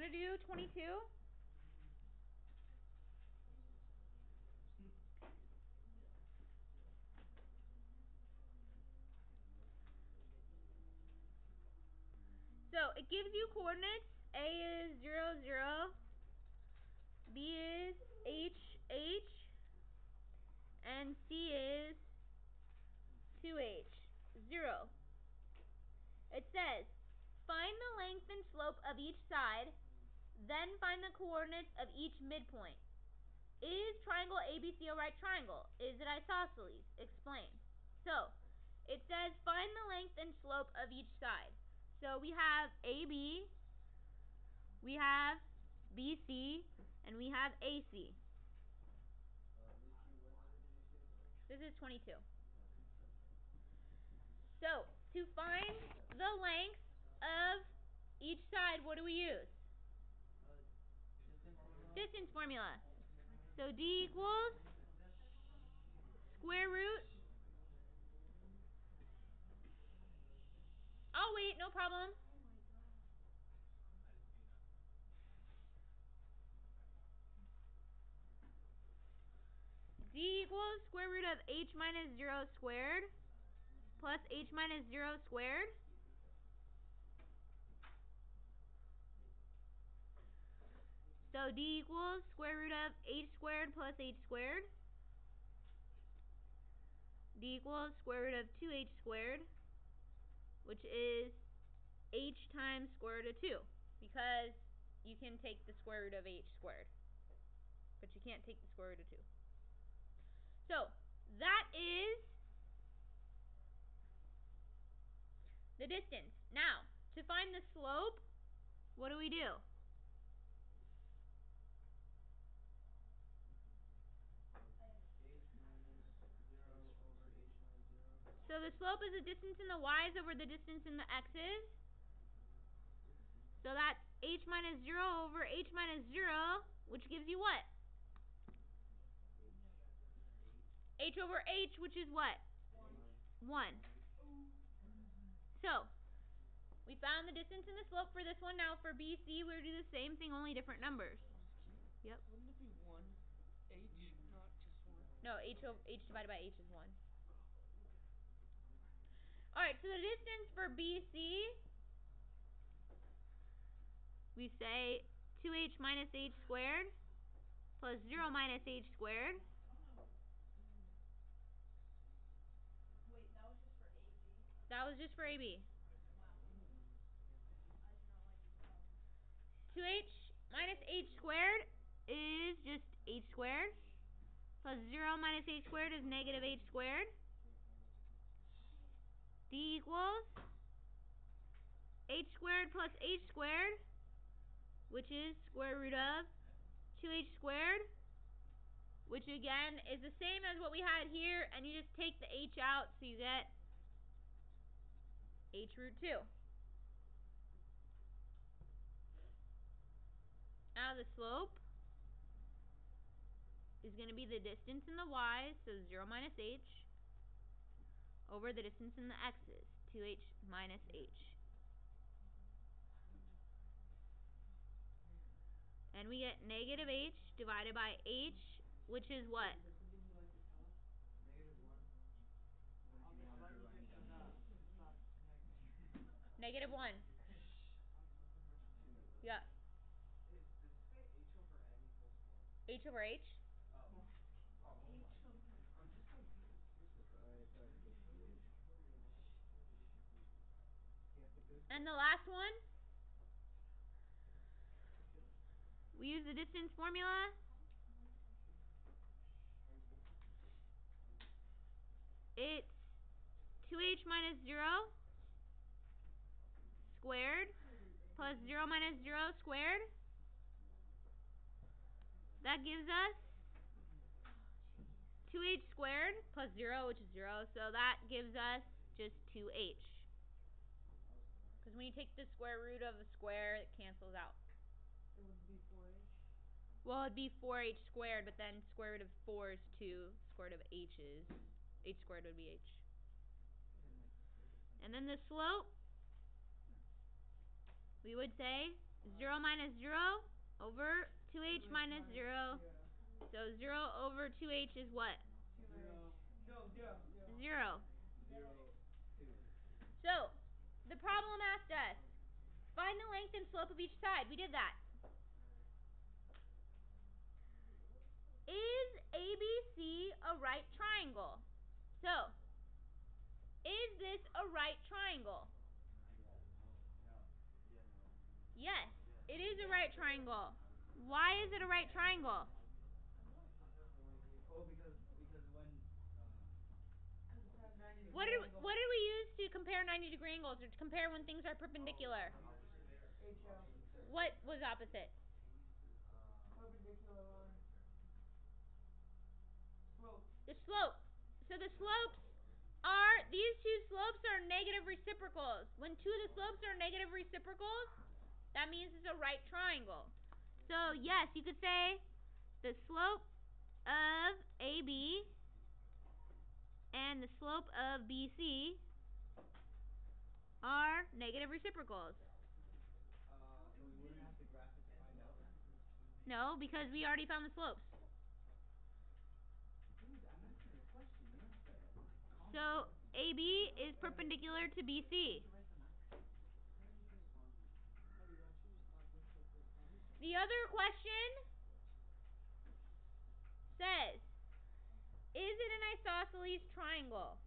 to do 22? So, it gives you coordinates. A is 0, 0. B is H, H. And C is 2H, 0. It says, find the length and slope of each side, then find the coordinates of each midpoint. Is triangle ABC a right triangle? Is it isosceles? Explain. So, it says find the length and slope of each side. So we have AB, we have BC, and we have AC. This is 22. So, to find the length of each side, what do we use? Distance formula. So D equals square root. Oh wait, no problem. D equals square root of H minus 0 squared plus H minus 0 squared. So D equals square root of H squared plus H squared. D equals square root of 2H squared, which is H times square root of 2, because you can take the square root of H squared, but you can't take the square root of 2. So, that is the distance. Now, to find the slope, what do we do? So the slope is the distance in the y's over the distance in the x's. So that's h minus 0 over h minus 0, which gives you what? H over h, which is what? 1. So, we found the distance and the slope for this one. Now for BC, we'll do the same thing, only different numbers. Yep. Wouldn't it be 1? H, not just 1? No, h divided by h is 1. Alright, so the distance for BC, we say 2h minus h squared plus 0 minus h squared. Wait, that was just for AB? That was just for AB. Wow. I do not like this problem. 2h minus h squared is just h squared. Plus 0 minus h squared is negative h squared. D equals h squared plus h squared, which is square root of 2h squared, which again is the same as what we had here, and you just take the h out, so you get h root 2. Now the slope is going to be the distance in the y's, so 0 minus h, over the distance in the x's, 2h minus h. And we get negative h divided by h, which is what? Negative 1. Yeah. Does it say h over n equals 1? H over h? Oh. I'm just confused. And the last one, we use the distance formula. It's 2h minus 0 squared plus 0 minus 0 squared. That gives us 2h squared plus 0, which is 0. So that gives us just 2h. Because when you take the square root of a square, it cancels out. It would be 4H? Well, it'd be 4h squared, but then square root of 4 is 2. Square root of h is... h squared would be h. And then the slope, we would say 0 minus 0 over 2h minus 0. Yeah. So 0 over 2h is what? 2h. No, 0. 0. 0, 2. So, the problem asked us, find the length and slope of each side. We did that. Is ABC a right triangle? So, is this a right triangle? Yes, it is a right triangle. Why is it a right triangle? Oh, because when Because it has 90 What degree did angle. what did we use to compare 90-degree angles, or to compare when things are perpendicular? HO. What was opposite? Perpendicular line. Slope. The slope. So the slopes are, these two slopes are negative reciprocals. When two of the slopes are negative reciprocals, that means it's a right triangle. So yes, you could say the slope of AB and the slope of BC are negative reciprocals. so we wouldn't have to graph it to find out? No, because we already found the slopes. Dude, I'm asking a question. You don't have to So AB is perpendicular to BC. The other question says, is it an isosceles triangle?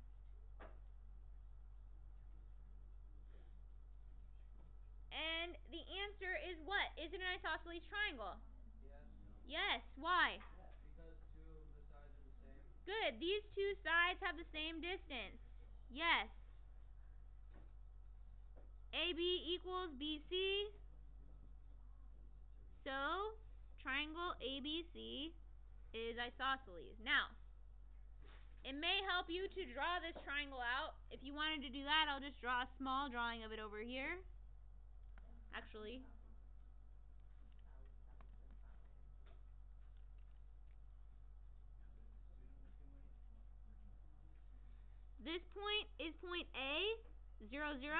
And the answer is what? Is it an isosceles triangle? Yes. Yes. Why? Because two of the sides are the same. Good. These two sides have the same distance. Yes. AB equals BC. So, triangle ABC is isosceles. Now, it may help you to draw this triangle out. If you wanted to do that, I'll just draw a small drawing of it over here. Actually, this point is point A, 0, 0.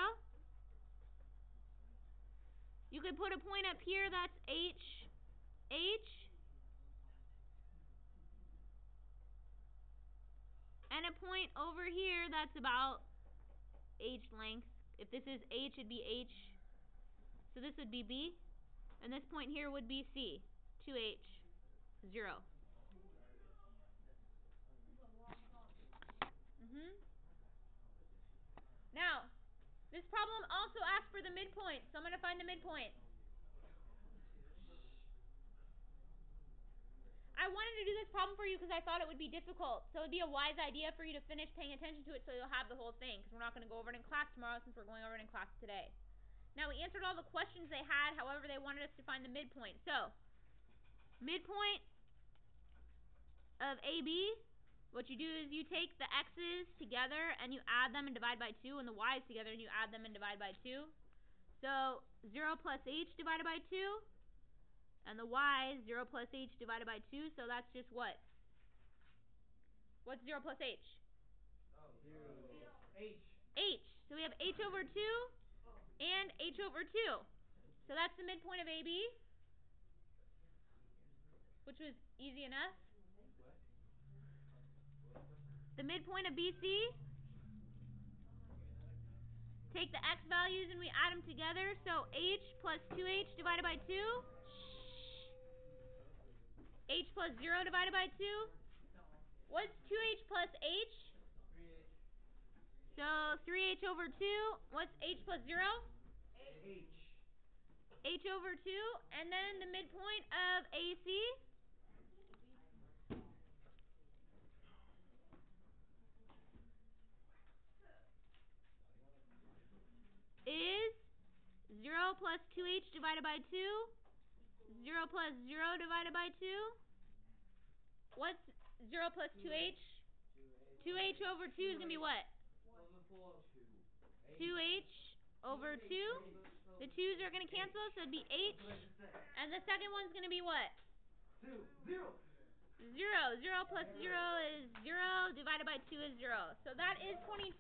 You could put a point up here that's H, H. And a point over here that's about H length. If this is H, it'd be H. So this would be B. And this point here would be C, 2H, 0. Now, this problem also asks for the midpoint, so I'm going to find the midpoint. I wanted to do this problem for you because I thought it would be difficult. So it would be a wise idea for you to finish paying attention to it so you'll have the whole thing, because we're not going to go over it in class tomorrow since we're going over it in class today. Now, we answered all the questions they had, however, they wanted us to find the midpoint. So, midpoint of AB, what you do is you take the x's together and you add them and divide by 2, and the y's together and you add them and divide by 2. So 0 plus h divided by 2, and the y is 0 plus h divided by 2, so that's just what? What's 0 plus h? Oh, 0. H. H. So we have h over 2 and h over 2. So that's the midpoint of AB, which was easy enough. What? The midpoint of BC, take the x values and we add them together. So h plus 2h divided by 2. H plus 0 divided by 2. What's 2h plus h? 3h. So 3h over 2. What's h plus 0? H. H over 2. And then the midpoint of AC is 0 plus 2h divided by 2. 0 plus 0 divided by 2. What's 0 plus 2h? 2h over 2 is going to be what? 2h over 2. The 2's are going to cancel, so it'd be h. And the second one's going to be what? 2. 0. 0. 0 plus 0 is 0. Divided by 2 is 0. So that is 22.